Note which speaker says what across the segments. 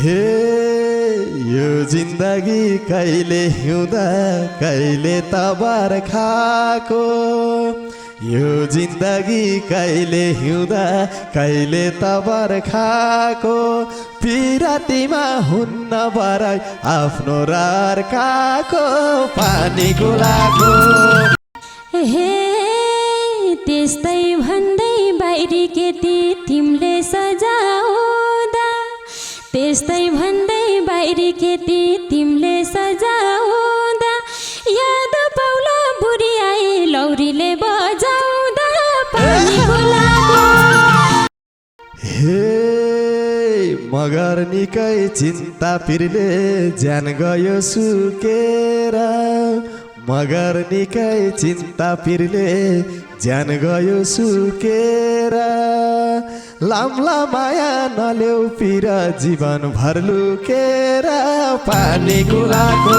Speaker 1: हे यो जिन्दगी कहिले हिउँदा कहिले तबार खाको यो जिन्दगी कहिले हिउँदा कहिले तबार खाको पिरातीमा हुन्न बराई आफ्नो रार काको पानी गुलाको
Speaker 2: हे त्यस्तै भन्दै बाहिरी केटी तिमीले सजाउँदा त्यस्तै भन्दै बाहिरी केटी तिमीले सजाउँदा याद पाउला बुढी आए लौरीले बजाउँदा पानीको लागो
Speaker 1: हे मगर निकै चिन्ता पिरले ज्यान गयो सुकेर मगर निकै चिन्ता पिरले ज्यान गयो सुकेर लाम्ला माया नलेउ पिर जीवन भर लुकेर पानी गुलाको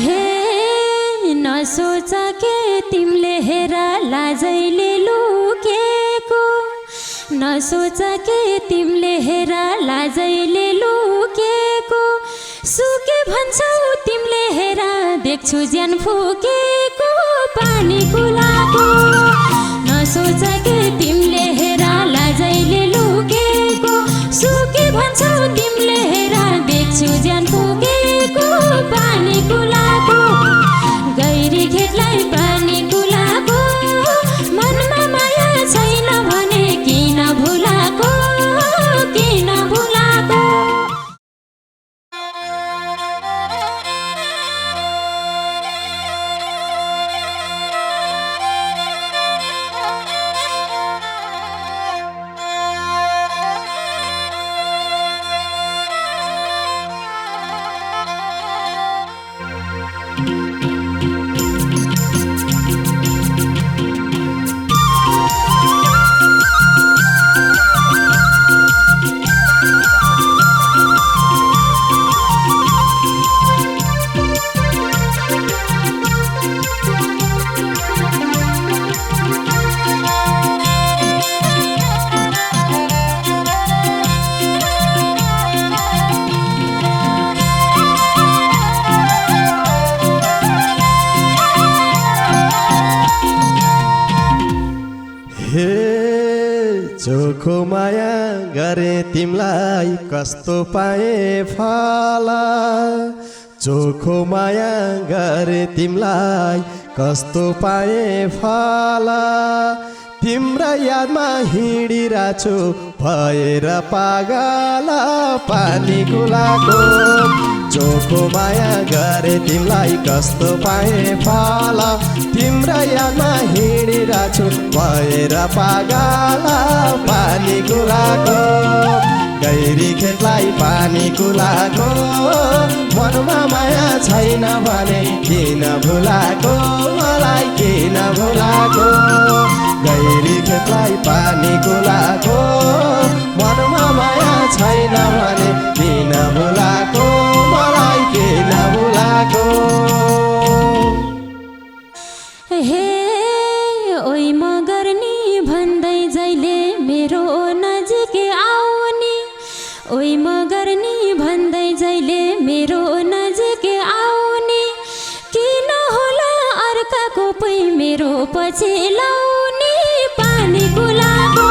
Speaker 2: हे नसोच के तिमीले हेर लाजैले लुकेको नसोच के तिमीले हेर लाजैले लुकेको सुके भन्छौ तिमीले हेर देख्छु ज्यान फुकेको पानी गुलाको नसोच के तिमीले हेर लाजैले लुकेको सुके भन्छौ तिमीले हेर देख्छु ज्यान फुकेको पानी गुलाको गैरी खेतलाई पानी गुलाको मनमा माया छैन भने किन भुलाको किन भुलाको
Speaker 1: चोखो माया गरे तिमलाई कस्तो पाए फला चोखो माया गरे तिमलाई कस्तो पाए फला तिम्रा यादमा हिँडिरहेछु भएर पागल पानी गुलाको चोखो माया गरे तिमलाई कस्तो पाए फल तिम्रा यादमा हिँडिरहेछु भएर पागल पानी गुलाको गैरी खेतलाई पानी गुलाको मनमा माया छैन भने किन भुलाको मलाई किन भुलाको गैरी खेतलाई पानी गुलाको मनमा माया छैन भने किन भुलाको मलाई किन भुलाको
Speaker 2: हे ओइ मगर्नी भन्दै जहिले मेरो नजिक आउने ओइ मगर्नी भन्दै जहिले मेरो नजिक आउने किन होला अर्काको पै मेरो पछि लाउने पानी गुलाको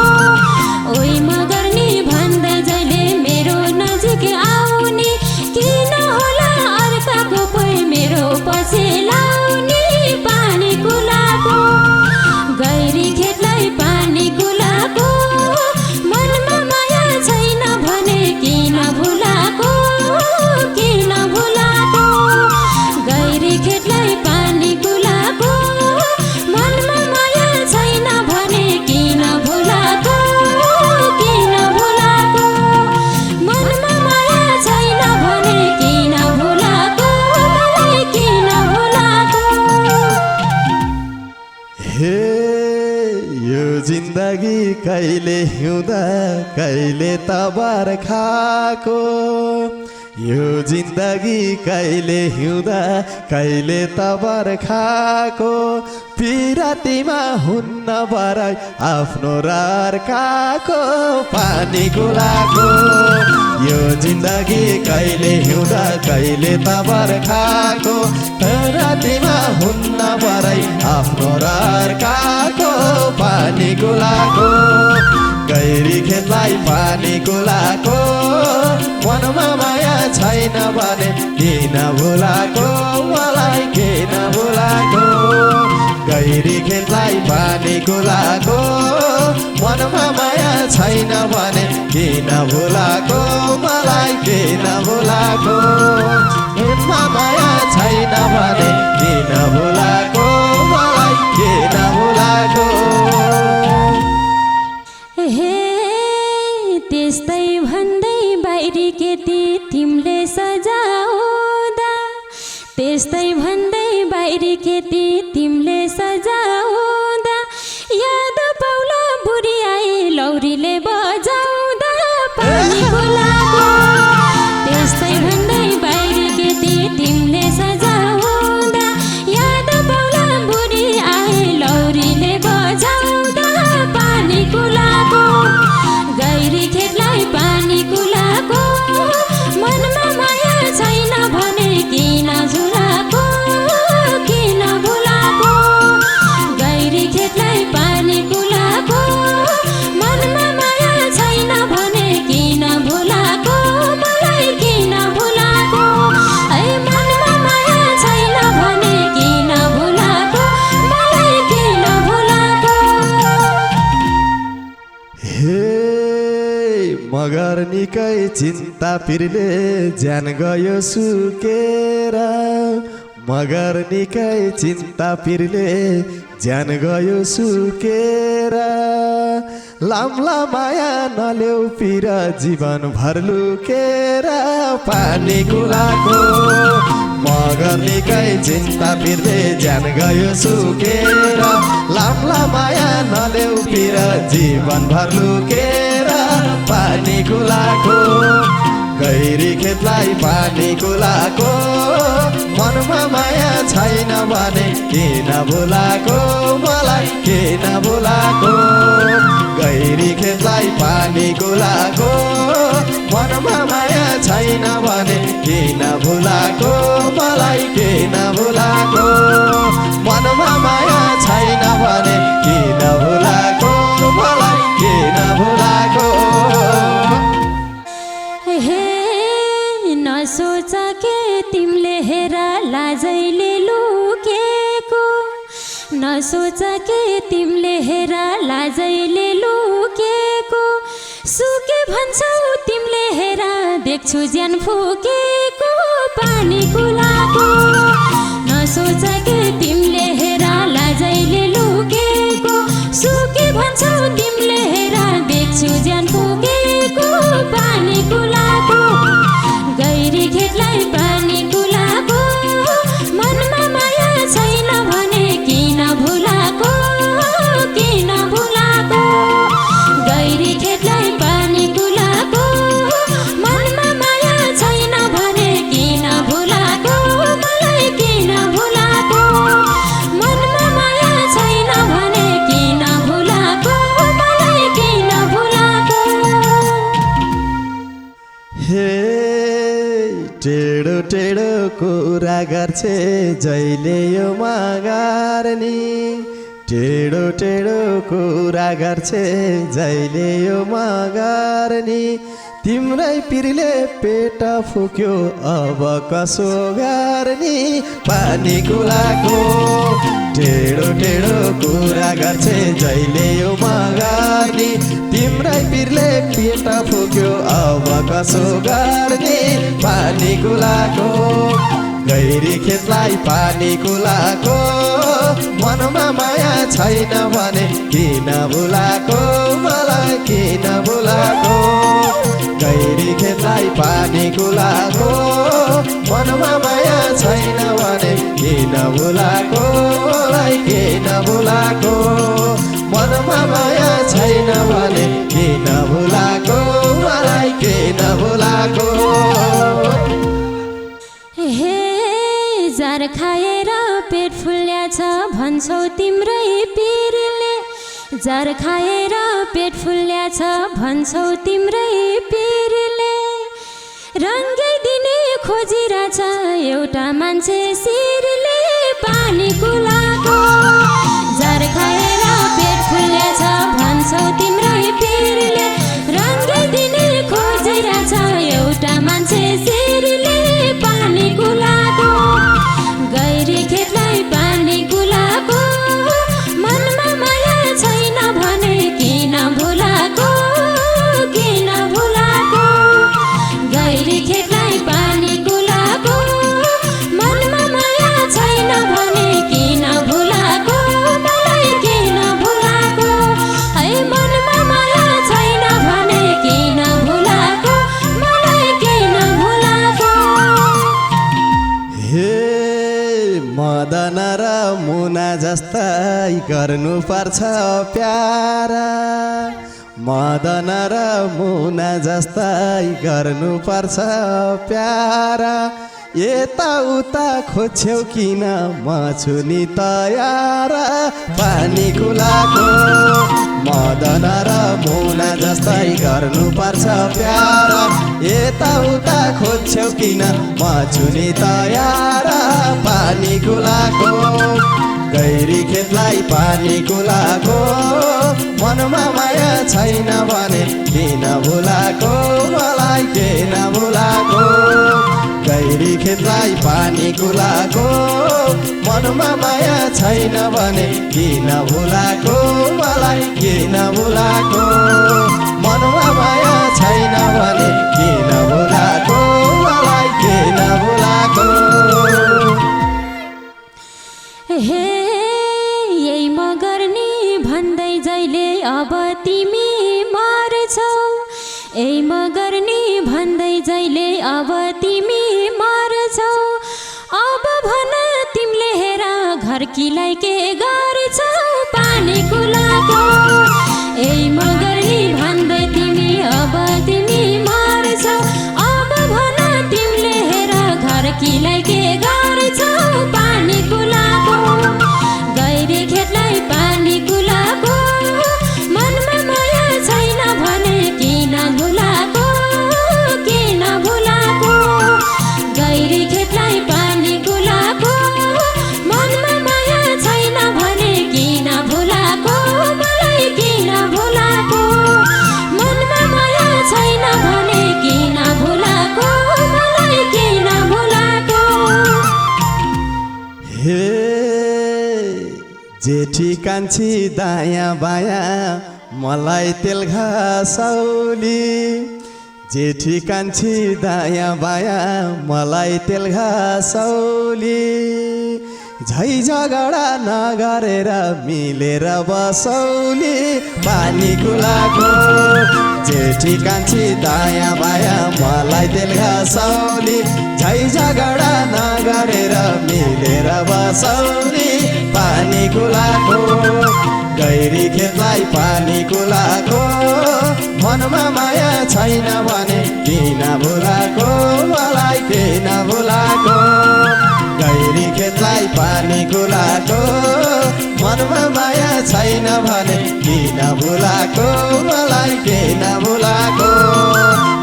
Speaker 2: ओइ मगर्नी भन्दै जहिले मेरो नजिक आउने किन होला अर्काको पै मेरो पछि लाउने पानी गुलाको गैरी खेतलाई पानी गुलाको मनमा माया छैन भने किन भुलाको किन भुलाको गैरी खेतलाई पानी गुलाको मनमा माया छैन भने किन भुलाको किन भुलाको मनमा माया छैन भने किन भुलाको मलाई किन भुलाको
Speaker 1: हे यो जिन्दगी कहिले हिउँदा कहिले तबार खाको यो जिन्दगी कहिले हिउँदा कहिले तबार खाको पिरातीमा हुन्न बराई आफ्नो रार काको पानी गुलाको यो जिन्दगी कहिले हिउँदा कहिले त बर्खाको रातिमा हुन्न परै आफ्नो र अर्काको पानी कुलाको गैरी खेतलाई पानी कुलाको मनमा माया छैन भने किन भुलाको मलाई किन भुलाको गैरी खेतलाई पानी कुलाको मनमा माया छैन भने किन भुलाको मलाई किन भुलाको मनमा माया छैन भने किन भुलाको मलाई किन भुलाको
Speaker 2: हे त्यस्तै भन्दै बाहिरी केटी तिमीले सजाउँदा त्यस्तै भन्दै बाहिरी केटी तिमीले सजाउँदा याद पाउला बुढी आए लौरीले बजाउँदा पानी कुलाको त्यस्तै भन्दै बाहिरी केटी तिमीले सजाउँदा याद पाउला बुढी आए लौरीले बजाउँदा पानी कुलाको गैरी खेतलाई पानी कुलाको मनमा माया छैन भने किन झुलाको किन भुलाको गैरी खेतलाई पानी कुलाको मनमा माया छैन भने किन भुलाको मलाई किन भुलाको मनमा माया छैन भने किन भुलाको मलाई किन भुलाको
Speaker 1: हे मगर निकै चिन्ता पिरले ज्यान गयो सुकेर मगर निकै चिन्ता पिरले ज्यान गयो सुकेर लाम्ला माया नलेउ पिर जीवन भर लुकेर पानी कुलाको मगर निकै चिन्ता पिरले ज्यान गयो सुकेर लाम्ला माया नलेउ पिर जीवन भर लुकेर पानी कुलाको गैरी खेतलाई पानी कुलाको मनमा माया छैन भने किन भुलाको मलाई किन भुलाको गैरी खेतलाई पानी कुलाको मनमा माया छैन भने किन भुलाको मलाई किन भुलाको मनमा माया छैन भने किन भुलाको मलाई किन भुलाको
Speaker 2: हे नसोच के तिमीले हेर लाजैले लुकेको नसोच के तिमीले हेर लाजैले लुकेको सुके भन्छौ तिमीले हेर देख्छु ज्यान फुकेको पानी कुलाको नसोच के तिमीले हेर लाजैले लुकेको सुके भन्छौ तिमीले हेर देख्छु ज्यान फुकेको पानी कुलाको गैरी खेतलाई पानी कुलाको मनमा माया छैन भने किन भुलाको किन भुलाको गैरी खेतलाई पानी कुलाको मनमा माया छैन भने किन भुलाको मलाई किन भुलाको मनमा माया छैन भने किन भुलाको मलाई किन भुलाको
Speaker 1: हे टेढो टेढो कुरा गर्छे जहिले यो मगरनी टेढो टेढो कुरा गर्छे जहिले यो मगरनी तिम्रै पिरले पेट फुक्यो अब कसो गर्ने पानी कुलाको टेढो टेढो कुरा गर्छे जहिले यो मगरनी तिम्रै पिरले पेट फुक्यो अब कसो गर्ने पानी कुलाको गैरी खेतलाई पानी कुलाको मनमा माया छैन भने किन भुलाको मलाई किन भुलाको गैरी खेतलाई पानी कुलाको मनमा माया छैन भने किन भुलाको मलाई किन भुलाको मनमा माया छैन भने किन भुलाको मलाई किन भुलाको
Speaker 2: हे जार खाएर पेट फुल्या छ भन्छौ तिम्रै पिरले जार खाएर पेट फुल्या छ भन्छौ तिम्रै पिरले खोजिरहेछ एउटा मान्छे शिरले पानी कुलाको जार खाएर पेट फुलेछ भन्छौ तिम्रै पिरले रङ्गै दिने खोजिरहेछ एउटा मान्छे शिरले पानी कुलाको गैरी खेतलाई पानी कुलाको मनमा माया छैन भने किन भुलाको किन भुलाको गैरी खेतलाई पानी कुलाको मनमा माया छैन भने किन भुलाको मलाई किन भुलाको है मनमा माया छैन भने किन भुलाको मलाई किन भुलाको
Speaker 1: हे मदन र मुना जस्तै गर्नुपर्छ प्यार मदन र मुना जस्तै गर्नुपर्छ प्यार यताउता खोज्छौ किन म छु नि तयार पानी कुलाको मदन र मुना जस्तै गर्नुपर्छ प्यार यताउता खोज्छौ किन म छु नि तयार पानी कुलाको गैरी खेतलाई पानी कुलाको मनमा माया छैन भने किन भुलाको मलाई किन भुलाको गैरी खेतलाई पानी कुलाको मनमा माया छैन भने किन भुलाको मलाई किन भुलाको मनमा माया छैन भने किन भुलाको मलाई किन भुलाको
Speaker 2: हे यही म गर्ने भन्दै जहिले अब तिमी मर्छौ यही म गर्ने भन्दै जहिले अब तिमी मर्छौ अब भन तिमीले हेर घरकीलाई के गर्छौ पानी कुलाको यही म गर्ने भन्दै तिमी अब तिमी मर्छौ अब भन तिमीले हेर घरकीलाई के गर्छौ पानी कुलाको गैरी खेतलाई पानी कुलाको मनमा माया छैन भने किन भुलाको किन भुलाको गैरी खेतलाई पानी कुलाको मनमा माया छैन भने किन भुलाको मलाई किन भुलाको मनमा माया छैन भने किन भुलाको मलाई किन भुलाको
Speaker 1: हे जेठी कान्छी दायाँ बायाँ मलाई तेल घासौली जेठी कान्छी दायाँ बायाँ मलाई तेल घासौली झै झगडा नगरेर मिलेर बसौली पानी कुलाको जेठी कान्छी दायाँ बायाँ मलाई तेल घासौली झै झगडा नगरेर मिलेर बसौली पानी कुलाको गैरी खेतलाई पानी कुलाको मनमा माया छैन भने किन भुलाको मलाई किन भुलाको गैरी खेतलाई पानी कुलाको मनमा माया छैन भने किन भुलाको मलाई किन भुलाको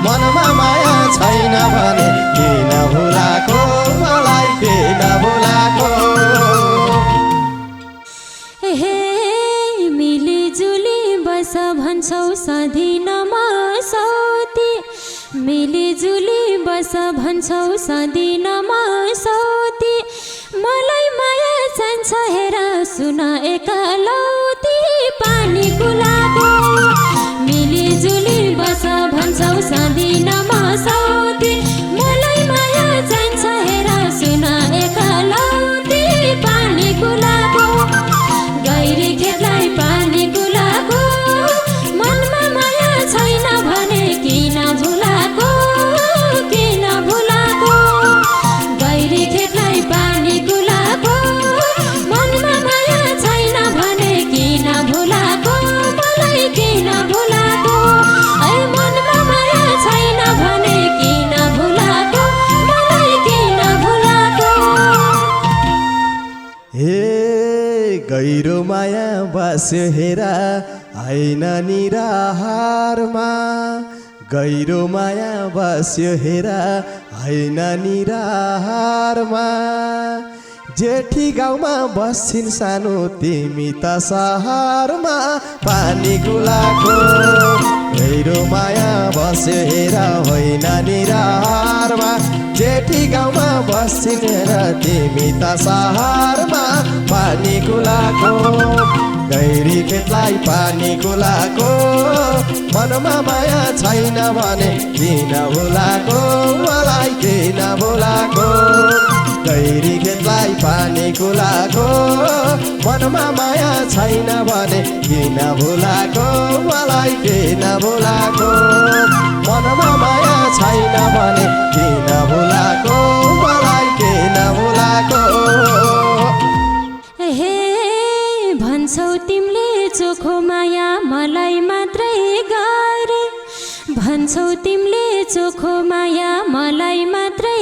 Speaker 1: मनमा माया छैन भने किन भुलाको मलाई किन भुलाको
Speaker 2: हे मिलिजुली बस भन्छौ सदिनमा सौती मिलिजुली बस भन्छौ सदिनमा सौती मलाई माया चाहिन्छ हेर सुन एकलौती पानी कुलाको मिलिजुली बस भन्छौ सदिनमा सौती मलाई माया चाहिन्छ हेर सुन एकलौती पानी कुलाको गैरी खेतलाई पानी कुलाको मनमा माया छैन भने किन भुलाको किन भुलाको गैरी खेतलाई पानी कुलाको मनमा माया छैन भने किन भुलाको मलाई किन भुलाको है मनमा माया छैन भने किन भुलाको मलाई किन भुलाको
Speaker 1: हे गहिरो माया बस्यो हेरा होइन निराहारमा गहिरो माया बस्यो हेर होइन निराहारमा जेठी गाउँमा बस्छिन् सानो तिमी त सहरमा पानी गुलाको गहिरो माया बस्यो हेर होइन निराहारमा जेठी गाउँमा बस्छिन् हेर तिमी त सहरमा पानी गुलाको गैरी खेतलाई पानी गुलाको मनमा माया छैन भने किन बोलाको मलाई किन बोलाको गैरी खेतलाई पानी गुलाको मनमा माया छैन भने किन बोलाको मलाई किन बोलाको मनमा माया छैन भने किन बोलाको मलाई किन बोलाको
Speaker 2: हे भन्छौ तिमीले चोखो माया मलाई मात्रै गरे भन्छौ तिमीले चोखो माया मलाई मात्रै